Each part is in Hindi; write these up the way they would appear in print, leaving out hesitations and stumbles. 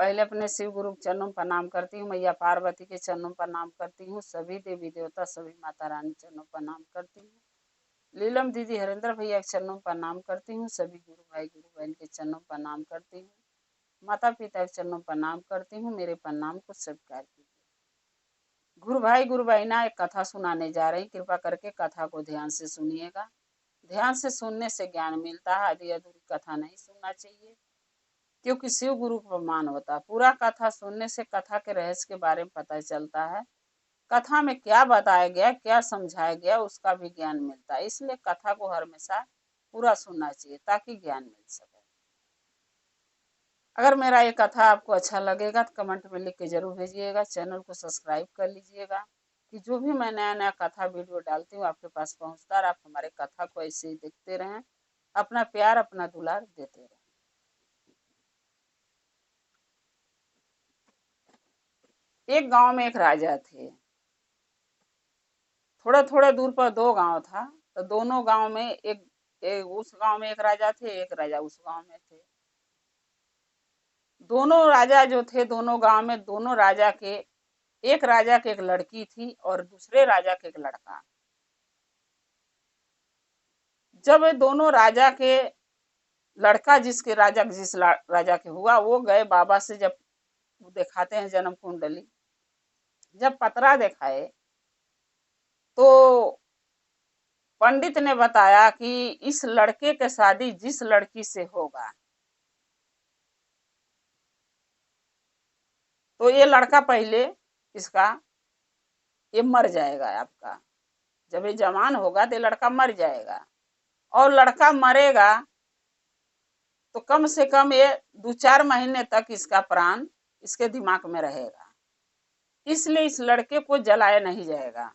पहले अपने शिव गुरु के चरणों में प्रणाम करती हूँ, मैया पार्वती के चरणों में प्रणाम करती हूँ, सभी देवी देवता सभी माता रानी चरणों में प्रणाम करती हूँ, लीलम दीदी हरेंद्र भैया के चरणों में प्रणाम करती हूँ, सभी गुरु भाई गुरु बहन के चरणों में प्रणाम करती हूँ, माता पिता के चरणों में प्रणाम करती हूँ। मेरे प्रणाम को स्वीकार कीजिए। गुरु भाई गुरु बहना एक कथा सुनाने जा रही, कृपा करके कथा को ध्यान से सुनिएगा। ध्यान से सुनने से ज्ञान मिलता है, आधी अधूरी कथा नहीं सुनना चाहिए, क्योंकि शिव गुरु को अपमान होता है। पूरा कथा सुनने से कथा के रहस्य के बारे में पता चलता है, कथा में क्या बताया गया क्या समझाया गया उसका भी ज्ञान मिलता है। इसलिए कथा को हमेशा पूरा सुनना चाहिए ताकि ज्ञान मिल सके। अगर मेरा ये कथा आपको अच्छा लगेगा तो कमेंट में लिख के जरूर भेजिएगा। चैनल को सब्सक्राइब कर लीजिएगा कि जो भी मैं नया नया कथा वीडियो डालती हूँ आपके पास पहुँचता है। आप हमारे कथा को ऐसे ही देखते रहें, अपना प्यार अपना दुलार देते रहें। एक गांव में एक राजा थे। थोड़ा थोड़ा दूर पर दो गांव था, तो दोनों गांव में उस गांव में एक राजा थे, एक राजा उस गांव में थे। दोनों राजा जो थे दोनों गांव में, दोनों राजा के, एक राजा के एक लड़की थी और दूसरे राजा के एक लड़का। जब दोनों राजा के लड़का जिस राजा के हुआ, वो गए बाबा से, जब दिखाते हैं जन्म कुंडली, जब पतरा दिखाए तो पंडित ने बताया कि इस लड़के के शादी जिस लड़की से होगा तो ये लड़का पहले इसका ये मर जाएगा आपका। जब ये जवान होगा तो ये लड़का मर जाएगा, और लड़का मरेगा तो कम से कम ये 2-4 महीने तक इसका प्राण इसके दिमाग में रहेगा। इसलिए इस लड़के को जलाया नहीं जाएगा,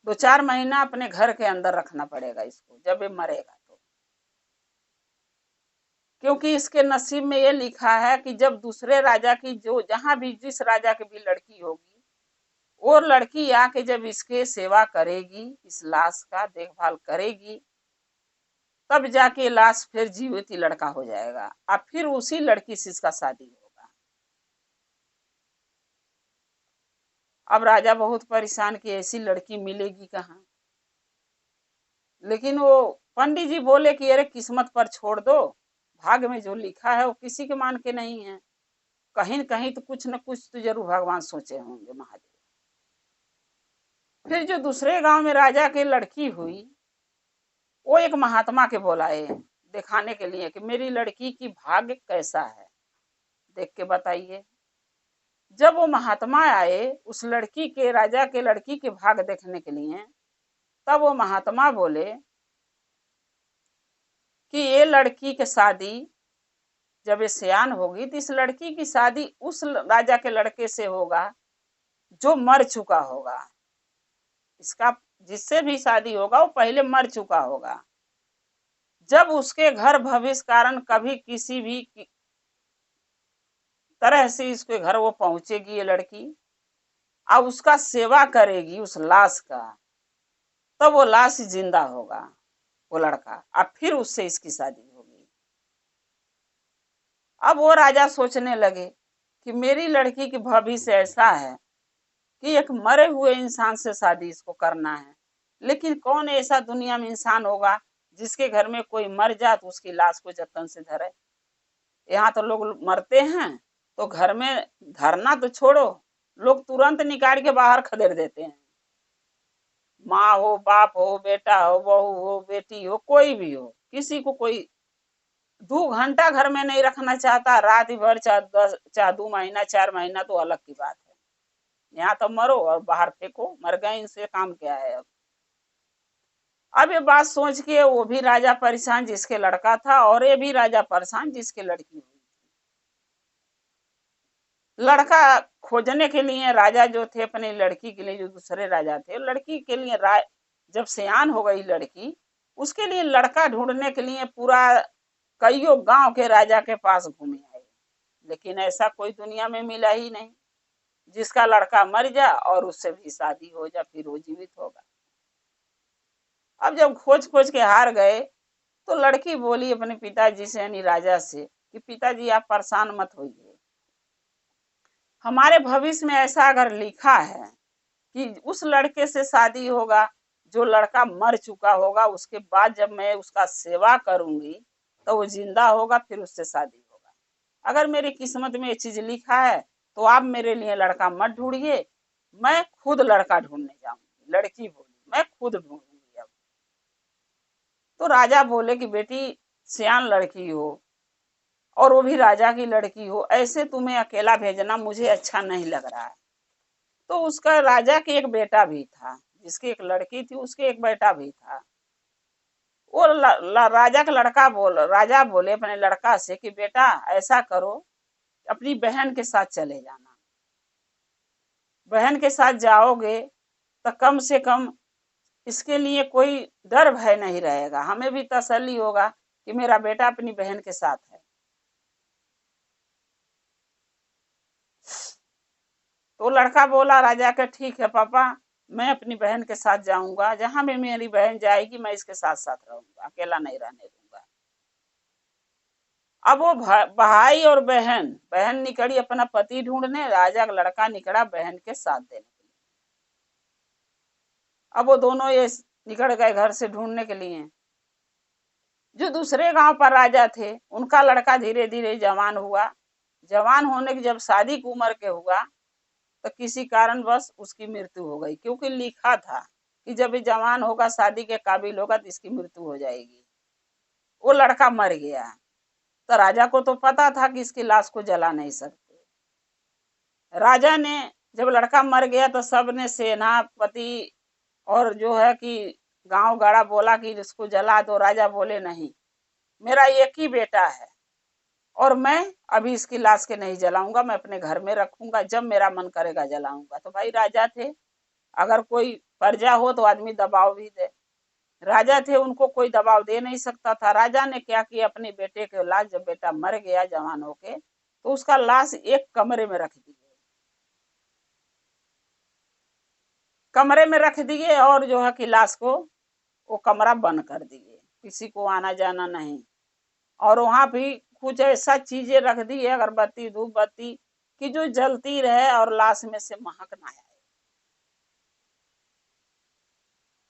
2-4 महीना अपने घर के अंदर रखना पड़ेगा इसको जब ये मरेगा तो। क्योंकि इसके नसीब में ये लिखा है कि जब दूसरे राजा की, जो जहां भी जिस राजा की भी लड़की होगी, वो लड़की आके जब इसके सेवा करेगी, इस लाश का देखभाल करेगी, तब जाके लाश फिर जीवित ही लड़का हो जाएगा और फिर उसी लड़की से इसका शादी होगा। अब राजा बहुत परेशान कि ऐसी लड़की मिलेगी कहाँ। लेकिन वो पंडित जी बोले कि अरे किस्मत पर छोड़ दो, भाग में जो लिखा है वो किसी के मान के नहीं है, कहीं न कहीं तो कुछ न कुछ तो जरूर भगवान सोचे होंगे महादेव। फिर जो दूसरे गांव में राजा की लड़की हुई, वो एक महात्मा के बुलाए दिखाने के लिए कि मेरी लड़की की भाग्य कैसा है, देख के बताइए। जब वो महात्मा आए उस लड़की के, राजा के लड़की के भाग्य देखने के लिए, तब वो महात्मा बोले कि ये लड़की की शादी जब ये सयान होगी तो इस लड़की की शादी उस राजा के लड़के से होगा जो मर चुका होगा। इसका जिससे भी शादी होगा वो पहले मर चुका होगा। जब उसके घर भविष्य कारण कभी किसी भी तरह से इसके घर वो पहुंचेगी ये लड़की, अब उसका सेवा करेगी उस लाश का, तब वो लाश जिंदा होगा वो लड़का, अब फिर उससे इसकी शादी होगी। अब वो राजा सोचने लगे कि मेरी लड़की की भविष्य ऐसा है कि एक मरे हुए इंसान से शादी इसको करना है, लेकिन कौन ऐसा दुनिया में इंसान होगा जिसके घर में कोई मर जाए तो उसकी लाश को जतन से धरे। यहाँ तो लोग मरते हैं तो घर में धरना तो छोड़ो, लोग तुरंत निकाल के बाहर खदेड़ देते हैं। माँ हो, बाप हो, बेटा हो, बहू हो, बेटी हो, कोई भी हो, किसी को कोई 2 घंटा घर में नहीं रखना चाहता, रात भर चाहे 2 महीना 4 महीना तो अलग की बात है। यहाँ तो मरो और बाहर फेंको, मर गए, इनसे काम क्या है। अब ये बात सोच के वो भी राजा परेशान जिसके लड़का था, और ये भी राजा परेशान जिसके लड़की हुई। लड़का खोजने के लिए राजा जो थे अपने लड़की के लिए, जो दूसरे राजा थे लड़की के लिए, जब सयान हो गई लड़की, उसके लिए लड़का ढूंढने के लिए पूरा कईयों गांव के राजा के पास घूमे आए, लेकिन ऐसा कोई दुनिया में मिला ही नहीं जिसका लड़का मर जा और उससे भी शादी हो जा फिर वो जीवित होगा। अब जब खोज खोज के हार गए तो लड़की बोली अपने पिताजी से यानी राजा से, कि पिताजी आप परेशान मत होइए, हमारे भविष्य में ऐसा अगर लिखा है कि उस लड़के से शादी होगा जो लड़का मर चुका होगा, उसके बाद जब मैं उसका सेवा करूंगी तो वो जिंदा होगा, फिर उससे शादी होगा। अगर मेरी किस्मत में ये चीज लिखा है तो आप मेरे लिए लड़का मत ढूंढिए, मैं खुद लड़का ढूंढने जाऊंगी। लड़की बोली मैं खुद ढूंढूंगी अब। तो राजा बोले कि बेटी सियान लड़की हो और वो भी राजा की लड़की हो, ऐसे तुम्हें अकेला भेजना मुझे अच्छा नहीं लग रहा है। तो उसका राजा के एक बेटा भी था, जिसकी एक लड़की थी उसके एक बेटा भी था। वो राजा का लड़का राजा बोले अपने लड़का से कि बेटा ऐसा करो, अपनी बहन के साथ चले जाना। बहन के साथ जाओगे तो कम से कम इसके लिए कोई डर भय नहीं रहेगा, हमें भी तसल्ली होगा कि मेरा बेटा अपनी बहन के साथ है। तो लड़का बोला राजा का ठीक है पापा, मैं अपनी बहन के साथ जाऊंगा, जहां भी मेरी बहन जाएगी मैं इसके साथ साथ रहूंगा, अकेला नहीं रहने दूंगा। अब वो भाई और बहन, बहन निकली अपना पति ढूंढने, राजा का लड़का निकला बहन के साथ देने के लिए। अब वो दोनों ये निकल गए घर से ढूंढने के लिए। जो दूसरे गांव पर राजा थे उनका लड़का धीरे धीरे जवान हुआ। जवान होने की जब शादी की उम्र के हुआ तो किसी कारणवश उसकी मृत्यु हो गई, क्योंकि लिखा था कि जब ये जवान होगा शादी के काबिल होगा तो इसकी मृत्यु हो जाएगी। वो लड़का मर गया। तो राजा को तो पता था कि इसकी लाश को जला नहीं सकते। राजा ने जब लड़का मर गया तो सबने सेनापति और जो है कि गांव गाड़ा बोला कि इसको जला दो। राजा बोले नहीं, मेरा एक ही बेटा है और मैं अभी इसकी लाश के नहीं जलाऊंगा, मैं अपने घर में रखूंगा, जब मेरा मन करेगा जलाऊंगा। तो भाई राजा थे, अगर कोई प्रजा हो तो आदमी दबाव भी दे। राजा थे, उनको कोई दबाव दे नहीं सकता था। राजा ने क्या किया, अपने बेटे के लाश, जब बेटा मर गया जवान होके, तो उसका लाश एक कमरे में रख दिए, कमरे में रख दिए और जो है कि लाश को वो कमरा बंद कर दिए, किसी को आना जाना नहीं। और वहां भी कुछ ऐसा चीजें रख दी है, अगरबत्ती धूप बत्ती, कि जो जलती रहे और लाश में से महक ना आए।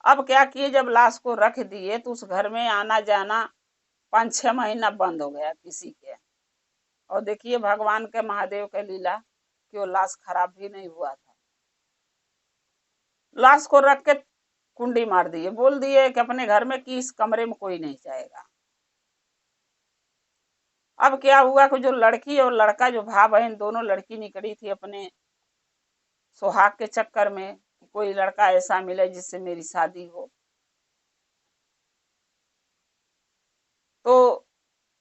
अब क्या किए, जब लाश को रख दिए तो उस घर में आना जाना 5-6 महीना बंद हो गया किसी के। और देखिए भगवान के महादेव के लीला कि वो लाश खराब भी नहीं हुआ था। लाश को रख के कुंडी मार दिए, बोल दिए कि अपने घर में कि इस कमरे में कोई नहीं जाएगा। अब क्या हुआ कि जो लड़की और लड़का, जो भाई बहन दोनों, लड़की निकली थी अपने सुहाग के चक्कर में कि कोई लड़का ऐसा मिले जिससे मेरी शादी हो। तो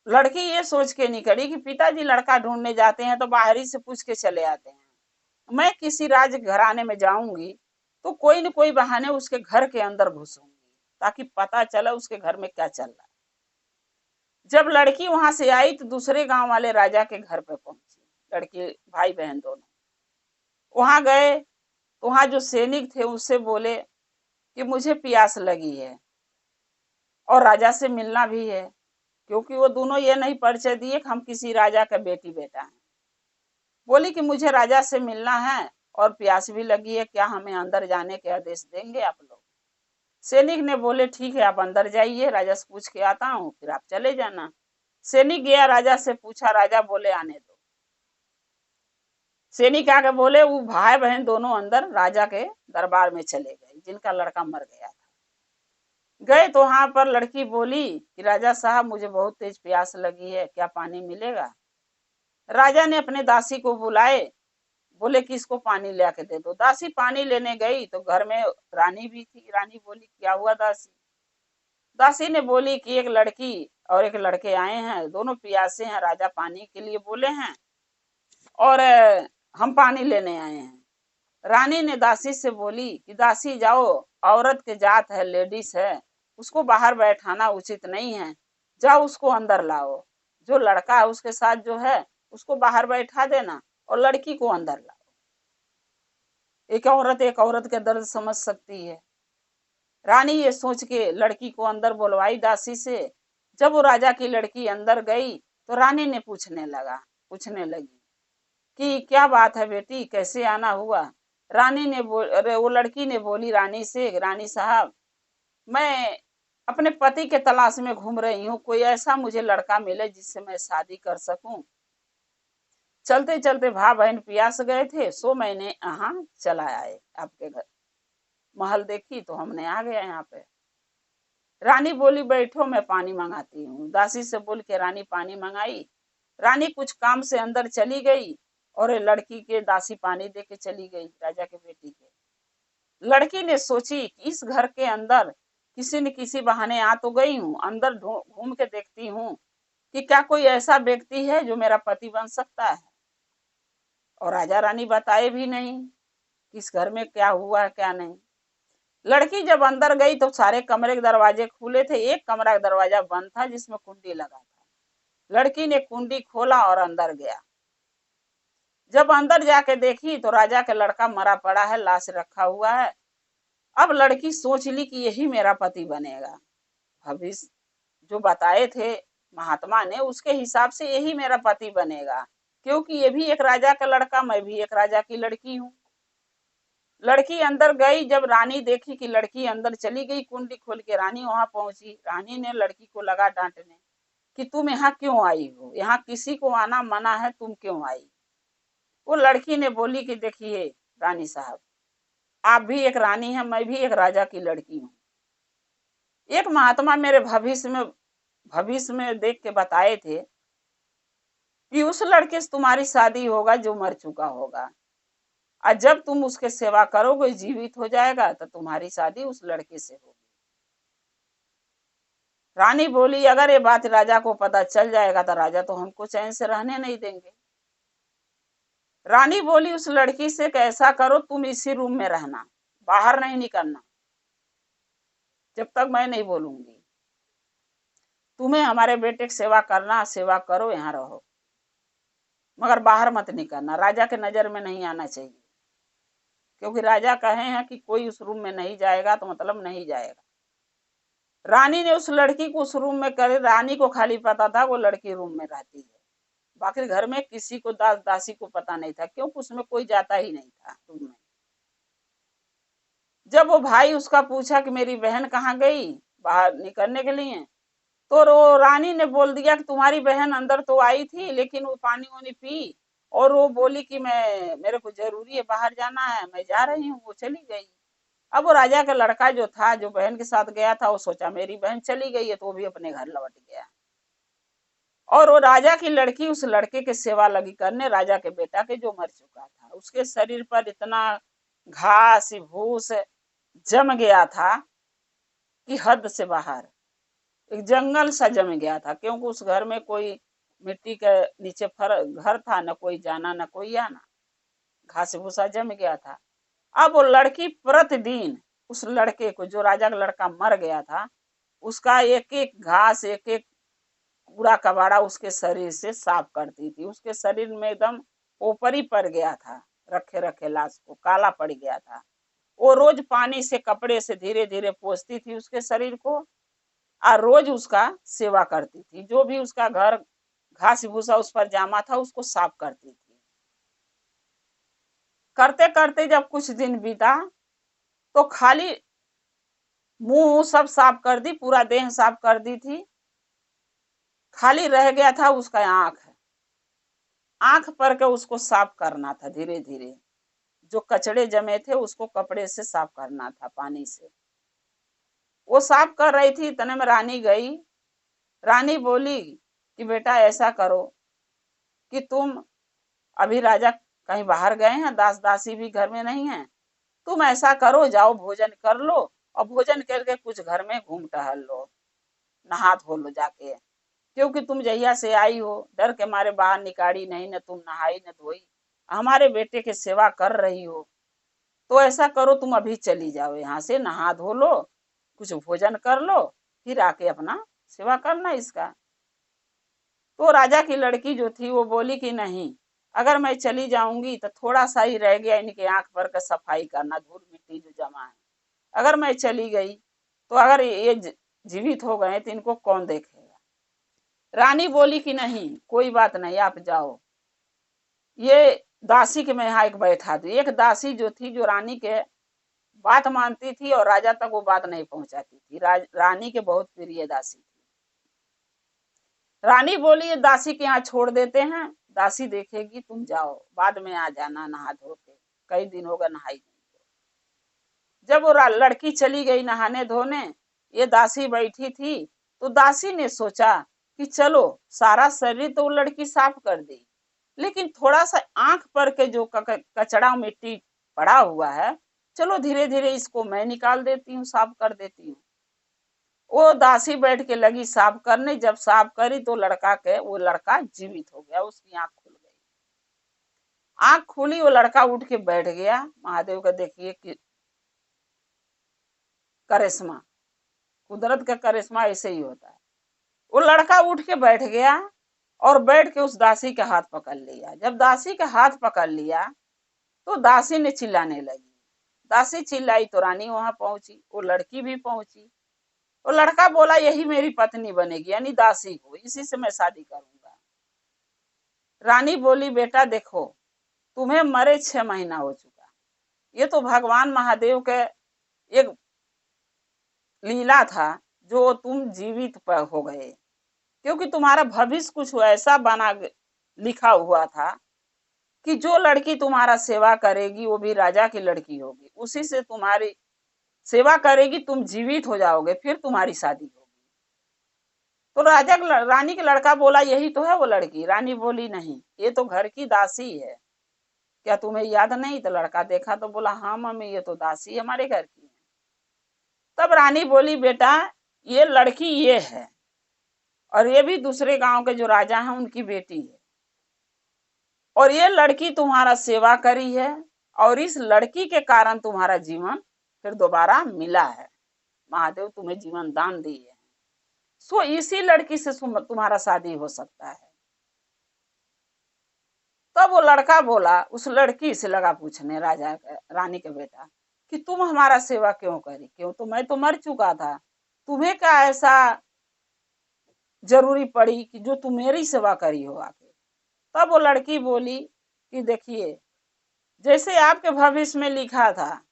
लड़की ये सोच के निकली कि पिताजी लड़का ढूंढने जाते हैं तो बाहरी से पूछ के चले आते हैं, मैं किसी राज घराने में जाऊंगी तो कोई न कोई बहाने उसके घर के अंदर घुसूंगी ताकि पता चला उसके घर में क्या चल रहा है। जब लड़की वहां से आई तो दूसरे गांव वाले राजा के घर पे पहुंची, लड़की भाई बहन दोनों वहां गए तो वहां जो सैनिक थे उससे बोले कि मुझे प्यास लगी है और राजा से मिलना भी है, क्योंकि वो दोनों ये नहीं परिचय दिए कि हम किसी राजा का बेटी बेटा हैं। बोली कि मुझे राजा से मिलना है और प्यास भी लगी है, क्या हमें अंदर जाने के आदेश देंगे आप लोग। सैनिक ने बोले ठीक है आप अंदर जाइए, राजा से पूछ के आता हूँ फिर आप चले जाना। सैनिक गया, राजा से पूछा, राजा बोले आने दो। सैनिक आके बोले, वो भाई बहन दोनों अंदर राजा के दरबार में चले गए जिनका लड़का मर गया था। गए तो वहां पर लड़की बोली कि राजा साहब मुझे बहुत तेज प्यास लगी है, क्या पानी मिलेगा। राजा ने अपने दासी को बुलाए, बोले कि इसको पानी ले आके दे दो। दासी पानी लेने गई तो घर में रानी भी थी। रानी बोली क्या हुआ दासी। दासी ने बोली कि एक लड़की और एक लड़के आए हैं, दोनों प्यासे हैं, राजा पानी के लिए बोले हैं और हम पानी लेने आए हैं। रानी ने दासी से बोली कि दासी जाओ, औरत के जात है, लेडीज है, उसको बाहर बैठाना उचित नहीं है, जाओ उसको अंदर लाओ। जो लड़का है उसके साथ जो है उसको बाहर बैठा देना और लड़की को अंदर लाओ। एक औरत के दर्द समझ सकती है। रानी ये सोच के लड़की को अंदर बुलवाई दासी से। जब वो राजा की लड़की अंदर गई तो रानी ने पूछने लगी कि क्या बात है बेटी, कैसे आना हुआ। अरे वो लड़की ने बोली रानी से, रानी साहब, मैं अपने पति के तलाश में घूम रही हूँ, कोई ऐसा मुझे लड़का मिले जिससे मैं शादी कर सकूं। चलते चलते भाई बहन प्यास गए थे, सो मैंने यहाँ चला आए आपके घर, महल देखी तो हमने आ गया यहाँ पे। रानी बोली बैठो मैं पानी मंगाती हूँ। दासी से बोल के रानी पानी मंगाई। रानी कुछ काम से अंदर चली गई और लड़की के दासी पानी दे के चली गई राजा के बेटी के। लड़की ने सोची कि इस घर के अंदर किसी न किसी बहाने आ तो गई हूँ, अंदर घूम के देखती हूँ कि क्या कोई ऐसा व्यक्ति है जो मेरा पति बन सकता है। और राजा रानी बताए भी नहीं किस घर में क्या हुआ क्या नहीं। लड़की जब अंदर गई तो सारे कमरे के दरवाजे खुले थे, एक कमरा का दरवाजा बंद था जिसमें कुंडी लगा था। लड़की ने कुंडी खोला और अंदर गया। जब अंदर जाके देखी तो राजा का लड़का मरा पड़ा है, लाश रखा हुआ है। अब लड़की सोच ली कि यही मेरा पति बनेगा, भविष्य जो बताए थे महात्मा ने उसके हिसाब से यही मेरा पति बनेगा, क्योंकि ये भी एक राजा का लड़का, मैं भी एक राजा की लड़की हूँ। लड़की अंदर गई, जब रानी देखी कि लड़की अंदर चली गई, कुंडी खोल के रानी वहां पहुंची। रानी ने लड़की को लगा डांटने कि तुम यहाँ क्यों आई हो, यहाँ किसी को आना मना है, तुम क्यों आई। वो लड़की ने बोली कि देखिए रानी साहब, आप भी एक रानी हैं, मैं भी एक राजा की लड़की हूँ। एक महात्मा मेरे भविष्य में देख के बताए थे कि उस लड़के से तुम्हारी शादी होगा जो मर चुका होगा, और जब तुम उसके सेवा करोगे जीवित हो जाएगा तो तुम्हारी शादी उस लड़के से होगी। रानी बोली अगर ये बात राजा को पता चल जाएगा तो राजा तो हमको चैन से रहने नहीं देंगे। रानी बोली उस लड़की से कैसा करो, तुम इसी रूम में रहना, बाहर नहीं निकलना जब तक मैं नहीं बोलूंगी। तुम्हें हमारे बेटे की सेवा करना, सेवा करो, यहाँ रहो, मगर बाहर मत निकलना, राजा के नजर में नहीं आना चाहिए, क्योंकि राजा कहे हैं कि कोई उस रूम में नहीं जाएगा तो मतलब नहीं जाएगा। रानी ने उस लड़की को उस रूम में करे, रानी को खाली पता था वो लड़की रूम में रहती है, बाकी घर में किसी को दासी को पता नहीं था, क्योंकि उसमें कोई जाता ही नहीं था रूम में। जब वो भाई उसका पूछा कि मेरी बहन कहाँ गई बाहर निकलने के लिए, तो रानी ने बोल दिया कि तुम्हारी बहन अंदर तो आई थी लेकिन वो पानी वानी पी और वो बोली कि मेरे को जरूरी है बाहर जाना है, मैं जा रही हूँ, वो चली गई। अब वो राजा का लड़का जो था, जो बहन के साथ गया था, वो सोचा मेरी बहन चली गई है तो वो भी अपने घर लौट गया। और वो राजा की लड़की उस लड़के के सेवा लगी करने, राजा के बेटा के जो मर चुका था। उसके शरीर पर इतना घास भूस जम गया था कि हद से बाहर, एक जंगल सा जम गया था, क्योंकि उस घर में कोई मिट्टी के नीचे घर था, न कोई जाना न कोई आना, घास भूसा जम गया था। अब वो लड़की प्रतिदिन उस लड़के को, जो राजा का लड़का मर गया था, उसका एक एक घास, एक एक कूड़ा कबाड़ा उसके शरीर से साफ करती थी। उसके शरीर में एकदम ऊपरी पड़ गया था, रखे रखे लाश को काला पड़ गया था। वो रोज पानी से कपड़े से धीरे धीरे पोंछती थी उसके शरीर को, और रोज उसका सेवा करती थी। जो भी उसका घर घास भूसा उस पर जामा था उसको साफ करती थी। करते करते जब कुछ दिन बीता तो खाली मुंह सब साफ कर दी, पूरा देह साफ कर दी थी, खाली रह गया था उसका आंख पर के उसको साफ करना था धीरे धीरे। जो कचड़े जमे थे उसको कपड़े से साफ करना था, पानी से। वो साफ कर रही थी, इतने में रानी गई। रानी बोली कि बेटा ऐसा करो कि तुम, अभी राजा कहीं बाहर गए हैं, दास दासी भी घर में नहीं है, तुम ऐसा करो जाओ भोजन कर लो, और भोजन करके कुछ घर में घूम टहल लो, नहा धो लो जाके, क्योंकि तुम जहिया से आई हो डर के मारे बाहर निकाली नहीं, न तुम नहाई न धोई, हमारे बेटे की सेवा कर रही हो, तो ऐसा करो तुम अभी चली जाओ यहाँ से, नहा धो लो, कुछ भोजन कर लो, फिर आके अपना सेवा करना इसका। तो राजा की लड़की जो थी वो बोली कि नहीं, अगर मैं चली जाऊंगी तो थोड़ा सा ही रह गया इनके आंख पर का सफाई करना, धूल मिट्टी जो जमा है, अगर मैं चली गई तो अगर ये जीवित हो गए तो इनको कौन देखेगा। रानी बोली कि नहीं, कोई बात नहीं, आप जाओ, ये दासी के मैं यहाँ एक बैठा दूं। एक दासी जो थी, जो रानी के बात मानती थी और राजा तक वो बात नहीं पहुंचाती थी, रानी के बहुत प्रिय दासी थी। रानी बोली ये दासी के यहाँ छोड़ देते हैं, दासी देखेगी, तुम जाओ, बाद में आ जाना नहा धो के, कई दिन होगा नहाई नहीं। जब वो लड़की चली गई नहाने धोने, ये दासी बैठी थी, तो दासी ने सोचा कि चलो, सारा शरीर तो वो लड़की साफ कर दी, लेकिन थोड़ा सा आंख पर के जो कचड़ा मिट्टी पड़ा हुआ है, चलो धीरे धीरे इसको मैं निकाल देती हूँ, साफ कर देती हूँ। वो दासी बैठ के लगी साफ करने, जब साफ करी तो वो लड़का जीवित हो गया, उसकी आंख खुल गई। आंख खुली, वो लड़का उठ के बैठ गया। महादेव का देखिए कि करिश्मा, कुदरत का करिश्मा ऐसे ही होता है। वो लड़का उठ के बैठ गया और बैठ के उस दासी का हाथ पकड़ लिया। जब दासी का हाथ पकड़ लिया तो दासी ने चिल्लाने लगी। दासी चिल्लाई तो रानी वहां पहुंची, वो लड़की भी पहुंची। वो लड़का बोला यही मेरी पत्नी बनेगी, यानी दासी को, इसी से मैं शादी करूंगा। रानी बोली बेटा देखो, तुम्हें मरे 6 महीना हो चुका, ये तो भगवान महादेव के एक लीला था जो तुम जीवित हो गए, क्योंकि तुम्हारा भविष्य कुछ ऐसा बना लिखा हुआ था कि जो लड़की तुम्हारा सेवा करेगी वो भी राजा की लड़की होगी, उसी से तुम्हारी सेवा करेगी, तुम जीवित हो जाओगे, फिर तुम्हारी शादी होगी। तो रानी के लड़का बोला यही तो है वो लड़की। रानी बोली नहीं, ये तो घर की दासी है, क्या तुम्हें याद नहीं? तो लड़का देखा तो बोला हाँ मम्मी, ये तो दासी हमारे घर की है। तब रानी बोली बेटा, ये लड़की ये है, और ये भी दूसरे गांव के जो राजा हैं उनकी बेटी है, और ये लड़की तुम्हारा सेवा करी है, और इस लड़की के कारण तुम्हारा जीवन फिर दोबारा मिला है, महादेव तुम्हें जीवन दान दिए है, सो इसी लड़की से तुम्हारा शादी हो सकता है। तब वो लड़का बोला, उस लड़की से लगा पूछने, रानी के बेटा, कि तुम हमारा सेवा क्यों करी? क्यों, तो मैं तो मर चुका था, तुम्हें क्या ऐसा जरूरी पड़ी कि जो तुम मेरी सेवा करी हो आके? तब वो लड़की बोली कि देखिए, जैसे आपके भविष्य में लिखा था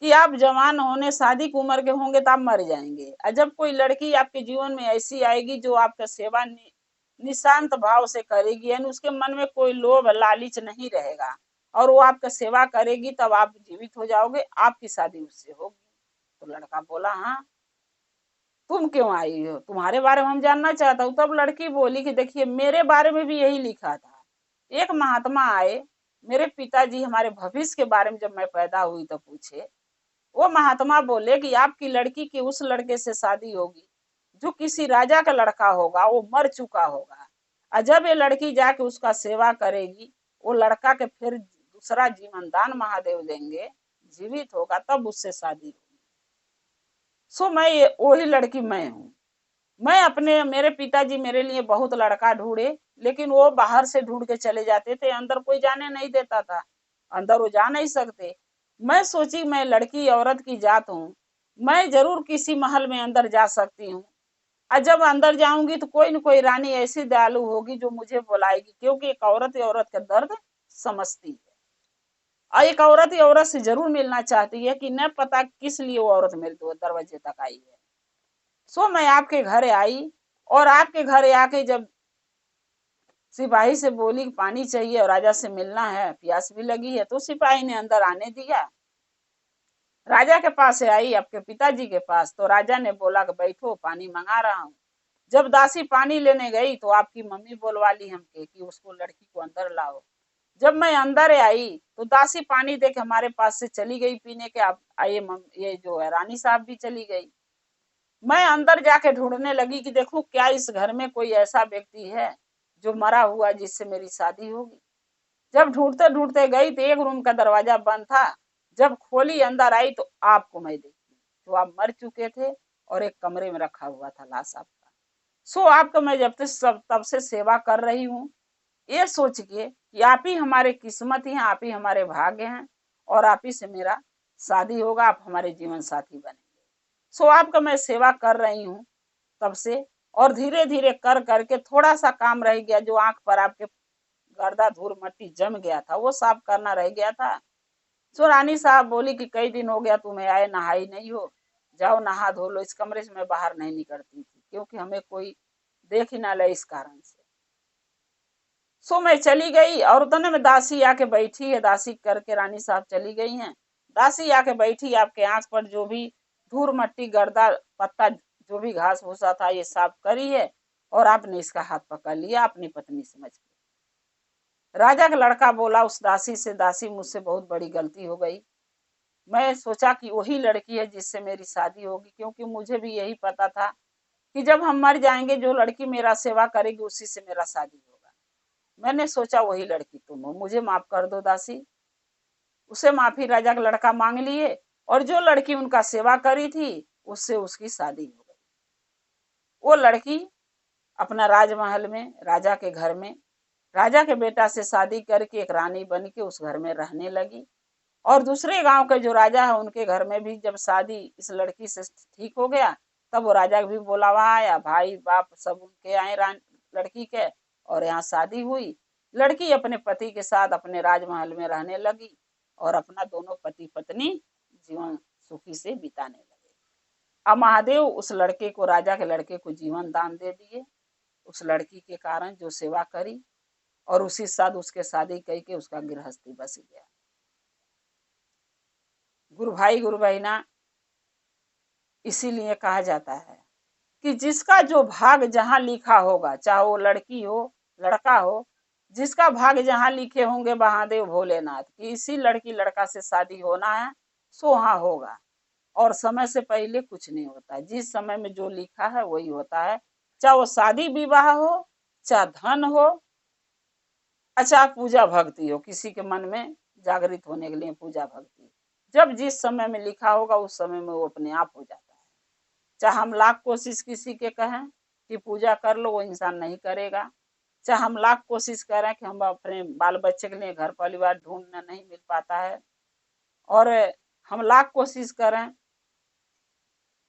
कि आप जवान होने, शादी की उम्र के होंगे तो आप मर जाएंगे, और जब कोई लड़की आपके जीवन में ऐसी आएगी जो आपका सेवा निशांत भाव से करेगी, यानी उसके मन में कोई लोभ लालच नहीं रहेगा, और वो आपका सेवा करेगी, तब आप जीवित हो जाओगे, आपकी शादी उससे होगी। तो लड़का बोला हाँ, तुम क्यों आई हो, तुम्हारे बारे में हम जानना चाहता हूँ। तब लड़की बोली कि देखिए, मेरे बारे में भी यही लिखा था, एक महात्मा आए, मेरे पिताजी हमारे भविष्य के बारे में जब मैं पैदा हुई तो पूछे, वो महात्मा बोले कि आपकी लड़की की उस लड़के से शादी होगी जो किसी राजा का लड़का होगा, वो मर चुका होगा, और जब ये लड़की जाके उसका सेवा करेगी, वो लड़का के फिर दूसरा जीवन दान महादेव देंगे, जीवित होगा, तब उससे शादी होगी। सो मैं वही लड़की मैं हूँ। मैं मेरे पिताजी मेरे लिए बहुत लड़का ढूंढे, लेकिन वो बाहर से ढूंढ के चले जाते थे, अंदर कोई जाने नहीं देता था, अंदर वो जा नहीं सकते। मैं सोची मैं लड़की औरत की जात हूँ, मैं जरूर किसी महल में अंदर जा सकती हूँ, और जब अंदर जाऊंगी तो कोई न कोई रानी ऐसी दयालु होगी जो मुझे बुलाएगी, क्योंकि एक औरत का दर्द समझती है, और एक औरत से जरूर मिलना चाहती है, कि न पता किस लिए वो औरत मेरे दरवाजे तक आई है। सो मैं आपके घर आई, और आपके घर आके जब सिपाही से बोली कि पानी चाहिए और राजा से मिलना है, प्यास भी लगी है, तो सिपाही ने अंदर आने दिया। राजा के पास से आई, आपके पिताजी के पास, तो राजा ने बोला कि बैठो, पानी मंगा रहा हूँ। जब दासी पानी लेने गई तो आपकी मम्मी बोलवा ली हमके कि उसको, लड़की को अंदर लाओ। जब मैं अंदर आई तो दासी पानी दे के हमारे पास से चली गई पीने के, आप आइए, ये जो है रानी साहब भी चली गई। मैं अंदर जाके ढूंढने लगी कि देखूं क्या इस घर में कोई ऐसा व्यक्ति है जो मरा हुआ जिससे मेरी शादी होगी। जब ढूंढते ढूंढते गई तो एक रूम का दरवाजा बंद था। जब खोली, अंदर आई तो आपको मैं देखी, तो आप मर चुके थे और एक कमरे में रखा हुआ था लाश आपका। सो आपका मैं जब तब से सेवा कर रही हूँ, ये सोच के कि आप ही हमारे किस्मत हैं, आप ही हमारे भाग्य हैं, और आप ही से मेरा शादी होगा, आप हमारे जीवन साथी बनेंगे। सो आपका मैं सेवा कर रही हूँ तब से, और धीरे धीरे कर करके थोड़ा सा काम रह गया, जो आंख पर आपके गर्दा धूल मट्टी जम गया था वो साफ करना रह गया था। सो रानी साहब बोली कि कई दिन हो गया तुम्हें आए, नहाई नहीं हो, जाओ नहा धो लो। इस कमरे से मैं बाहर नहीं निकलती थी क्योंकि हमें कोई देख ही ना ले इस कारण से। सो मैं चली गई और उतने में दासी आके बैठी है, दासी करके रानी साहब चली गई हैं। दासी आके बैठी, आपके आंख पर जो भी धूल मट्टी गर्दा पत्ता जो भी घास भूसा था ये साफ करी है और आपने इसका हाथ पकड़ लिया अपनी पत्नी समझ के। राजा का लड़का बोला उस दासी से, दासी मुझसे बहुत बड़ी गलती हो गई, मैं सोचा कि वही लड़की है जिससे मेरी शादी होगी, क्योंकि मुझे भी यही पता था कि जब हम मर जाएंगे जो लड़की मेरा सेवा करेगी उसी से मेरा शादी होगा। मैंने सोचा वही लड़की तुम हो, मुझे माफ कर दो दासी। उसे माफी राजा का लड़का मांग लिए और जो लड़की उनका सेवा करी थी उससे उसकी शादी हो गई। वो लड़की अपना राजमहल में राजा के घर में राजा के बेटा से शादी करके एक रानी बन के उस घर में रहने लगी। और दूसरे गांव के जो राजा है उनके घर में भी जब शादी इस लड़की से ठीक हो गया तब वो राजा भी बुलावा आया, भाई बाप सब उनके आए लड़की के, और यहाँ शादी हुई। लड़की अपने पति के साथ अपने राजमहल में रहने लगी और अपना दोनों पति पत्नी जीवन सुखी से बिताने लगे। अब महादेव उस लड़के को, राजा के लड़के को जीवन दान दे दिए उस लड़की के कारण जो सेवा करी, और उसी साथ उसके शादी कही के उसका गृहस्थी बस गया। गुरु भाई गुरु बहना, इसीलिए कहा जाता है कि जिसका जो भाग जहां लिखा होगा, चाहे वो लड़की हो लड़का हो, जिसका भाग जहां लिखे होंगे महादेव भोलेनाथ की इसी लड़की लड़का से शादी होना है, सो वहां होगा। और समय से पहले कुछ नहीं होता, जिस समय में जो लिखा है वही होता है। चाहे वो शादी विवाह हो, चाहे धन हो, अच्छा पूजा भक्ति हो, किसी के मन में जागृत होने के लिए पूजा भक्ति, जब जिस समय में लिखा होगा उस समय में वो अपने आप हो जाता है। चाहे हम लाख कोशिश किसी के कहें कि पूजा कर लो, वो इंसान नहीं करेगा। चाहे हम लाख कोशिश करें कि हम अपने बाल बच्चे के लिए घर परिवार ढूंढना नहीं मिल पाता है, और हम लाख कोशिश करें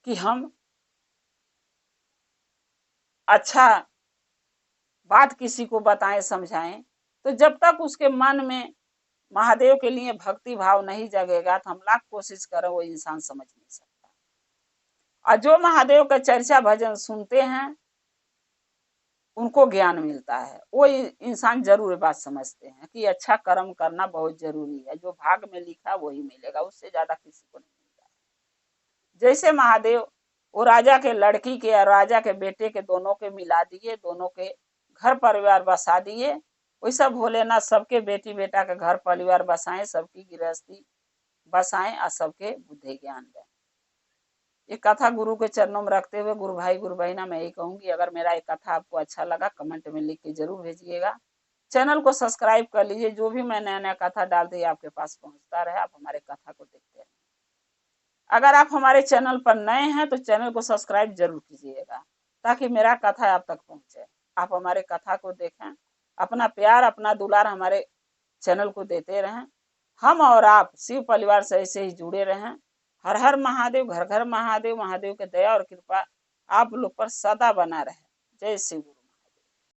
कि हम अच्छा बात किसी को बताएं समझाएं, तो जब तक उसके मन में महादेव के लिए भक्ति भाव नहीं जगेगा तो हम लाख कोशिश करें वो इंसान समझ नहीं सकता। और जो महादेव का चर्चा भजन सुनते हैं उनको ज्ञान मिलता है, वो इंसान जरूर बात समझते हैं कि अच्छा कर्म करना बहुत जरूरी है, जो भाग में लिखा वही मिलेगा, उससे ज्यादा किसी को नहीं मिलता है। जैसे महादेव वो राजा के लड़की के और राजा के बेटे के दोनों के मिला दिए, दोनों के घर परिवार बसा दिए, वैसा भोलेनाथ सबके बेटी बेटा के घर परिवार बसाएं, सबकी गृहस्थी बसाएं और सबके बुद्धि ज्ञान दें। ये कथा गुरु के चरणों में रखते हुए गुरु भाई गुरु बहना मैं यही कहूंगी, अगर मेरा ये कथा आपको अच्छा लगा कमेंट में लिख के जरूर भेजिएगा। चैनल को सब्सक्राइब कर लीजिए, जो भी मैं नया नया कथा डालते हैं आपके पास पहुंचता रहे, आप हमारे कथा को देखते रहें। अगर आप हमारे चैनल पर नए हैं तो चैनल को सब्सक्राइब जरूर कीजिएगा ताकि मेरा कथा आप तक पहुंचे, आप हमारे कथा को देखें, अपना प्यार अपना दुलार हमारे चैनल को देते रहें। हम और आप शिव परिवार से ऐसे ही जुड़े रहें। हर हर महादेव, घर घर महादेव, महादेव की दया और कृपा आप लोग पर सदा बना रहे। जय शिव।